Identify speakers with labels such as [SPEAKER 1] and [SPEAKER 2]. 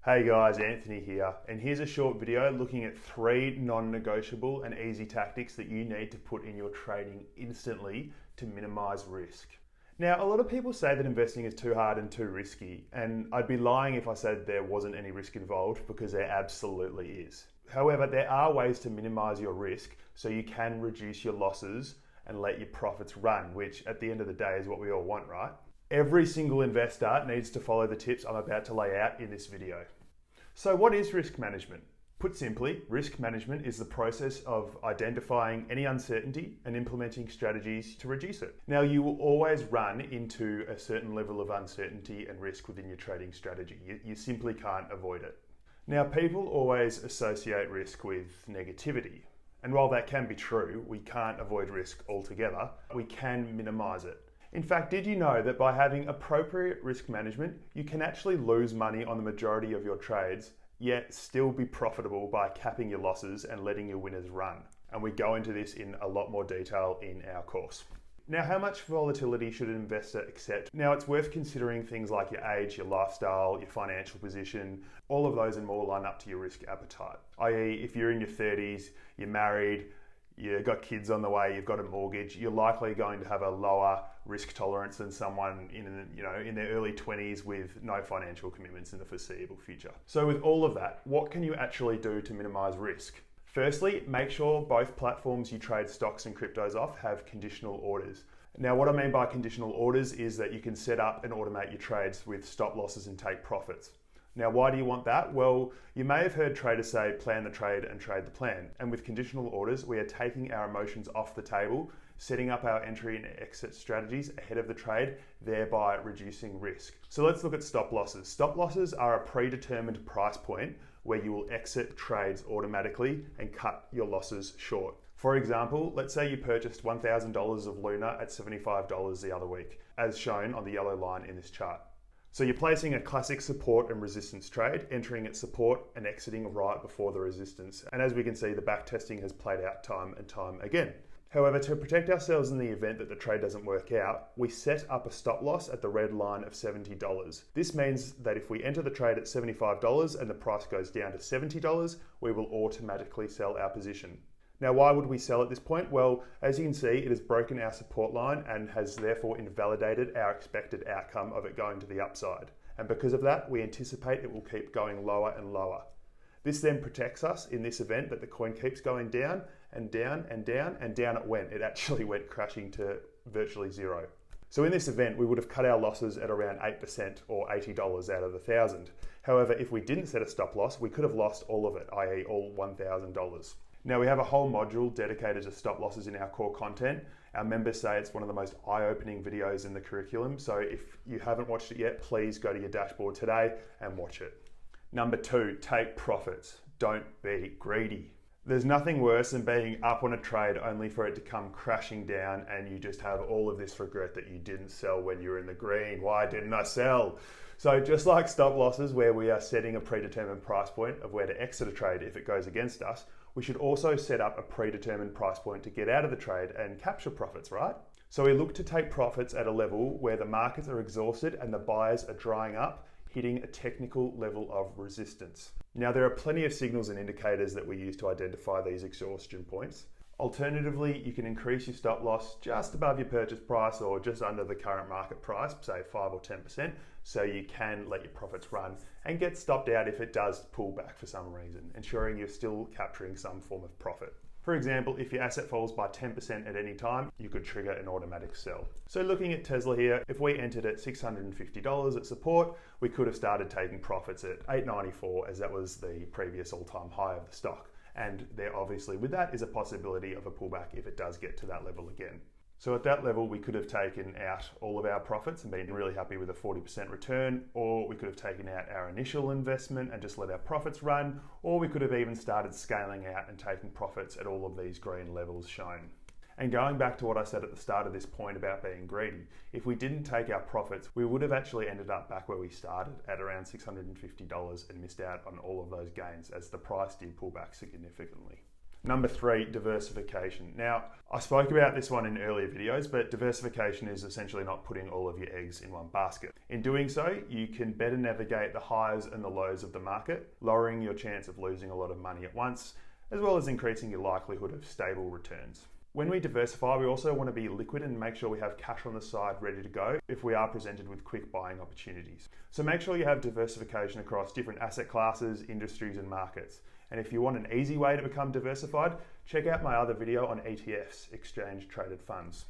[SPEAKER 1] Hey guys, Anthony here, and here's a short video looking at 3 non-negotiable and easy tactics that you need to put in your trading instantly to minimize risk. Now, a lot of people say that investing is too hard and too risky, and I'd be lying if I said there wasn't any risk involved, because there absolutely is. However, there are ways to minimize your risk so you can reduce your losses and let your profits run, which at the end of the day is what we all want, right? Every single investor needs to follow the tips I'm about to lay out in this video. So what is risk management? Put simply, risk management is the process of identifying any uncertainty and implementing strategies to reduce it. Now, you will always run into a certain level of uncertainty and risk within your trading strategy. You simply can't avoid it. Now, people always associate risk with negativity. And while that can be true, we can't avoid risk altogether. We can minimize it. In fact, did you know that by having appropriate risk management, you can actually lose money on the majority of your trades, yet still be profitable by capping your losses and letting your winners run? And we go into this in a lot more detail in our course. Now, how much volatility should an investor accept? Now, it's worth considering things like your age, your lifestyle, your financial position. All of those and more line up to your risk appetite. I.e., if you're in your 30s, you're married, you've got kids on the way, you've got a mortgage, you're likely going to have a lower risk tolerance than someone in their early 20s with no financial commitments in the foreseeable future. So with all of that, what can you actually do to minimize risk? Firstly, make sure both platforms you trade stocks and cryptos off have conditional orders. Now, what I mean by conditional orders is that you can set up and automate your trades with stop losses and take profits. Now, why do you want that? Well, you may have heard traders say, plan the trade and trade the plan. And with conditional orders, we are taking our emotions off the table, setting up our entry and exit strategies ahead of the trade, thereby reducing risk. So let's look at stop losses. Stop losses are a predetermined price point where you will exit trades automatically and cut your losses short. For example, let's say you purchased $1,000 of Luna at $75 the other week, as shown on the yellow line in this chart. So you're placing a classic support and resistance trade, entering at support and exiting right before the resistance. And as we can see, the back testing has played out time and time again. However, to protect ourselves in the event that the trade doesn't work out, we set up a stop loss at the red line of $70. This means that if we enter the trade at $75 and the price goes down to $70, we will automatically sell our position. Now, why would we sell at this point? Well, as you can see, it has broken our support line and has therefore invalidated our expected outcome of it going to the upside. And because of that, we anticipate it will keep going lower and lower. This then protects us in this event that the coin keeps going down and down and down and down it went. It actually went crashing to virtually zero. So in this event, we would have cut our losses at around 8% or $80 out of the 1,000. However, if we didn't set a stop loss, we could have lost all of it, i.e. all $1,000. Now, we have a whole module dedicated to stop losses in our core content. Our members say it's one of the most eye-opening videos in the curriculum. So if you haven't watched it yet, please go to your dashboard today and watch it. Number 2, take profits. Don't be greedy. There's nothing worse than being up on a trade only for it to come crashing down and you just have all of this regret that you didn't sell when you were in the green. Why didn't I sell? So just like stop losses, where we are setting a predetermined price point of where to exit a trade if it goes against us, we should also set up a predetermined price point to get out of the trade and capture profits, right? So we look to take profits at a level where the markets are exhausted and the buyers are drying up, hitting a technical level of resistance. Now, there are plenty of signals and indicators that we use to identify these exhaustion points. Alternatively, you can increase your stop loss just above your purchase price or just under the current market price, say 5 or 10%, so you can let your profits run and get stopped out if it does pull back for some reason, ensuring you're still capturing some form of profit. For example, if your asset falls by 10% at any time, you could trigger an automatic sell. So looking at Tesla here, if we entered at $650 at support, we could have started taking profits at $894, as that was the previous all-time high of the stock. And there obviously with that is a possibility of a pullback if it does get to that level again. So at that level, we could have taken out all of our profits and been really happy with a 40% return, or we could have taken out our initial investment and just let our profits run, or we could have even started scaling out and taking profits at all of these green levels shown. And going back to what I said at the start of this point about being greedy, if we didn't take our profits, we would have actually ended up back where we started at around $650 and missed out on all of those gains as the price did pull back significantly. Number 3, diversification. Now, I spoke about this one in earlier videos, but diversification is essentially not putting all of your eggs in one basket. In doing so, you can better navigate the highs and the lows of the market, lowering your chance of losing a lot of money at once, as well as increasing your likelihood of stable returns. When we diversify, we also want to be liquid and make sure we have cash on the side ready to go if we are presented with quick buying opportunities. So make sure you have diversification across different asset classes, industries and markets. And if you want an easy way to become diversified, check out my other video on ETFs, exchange traded funds.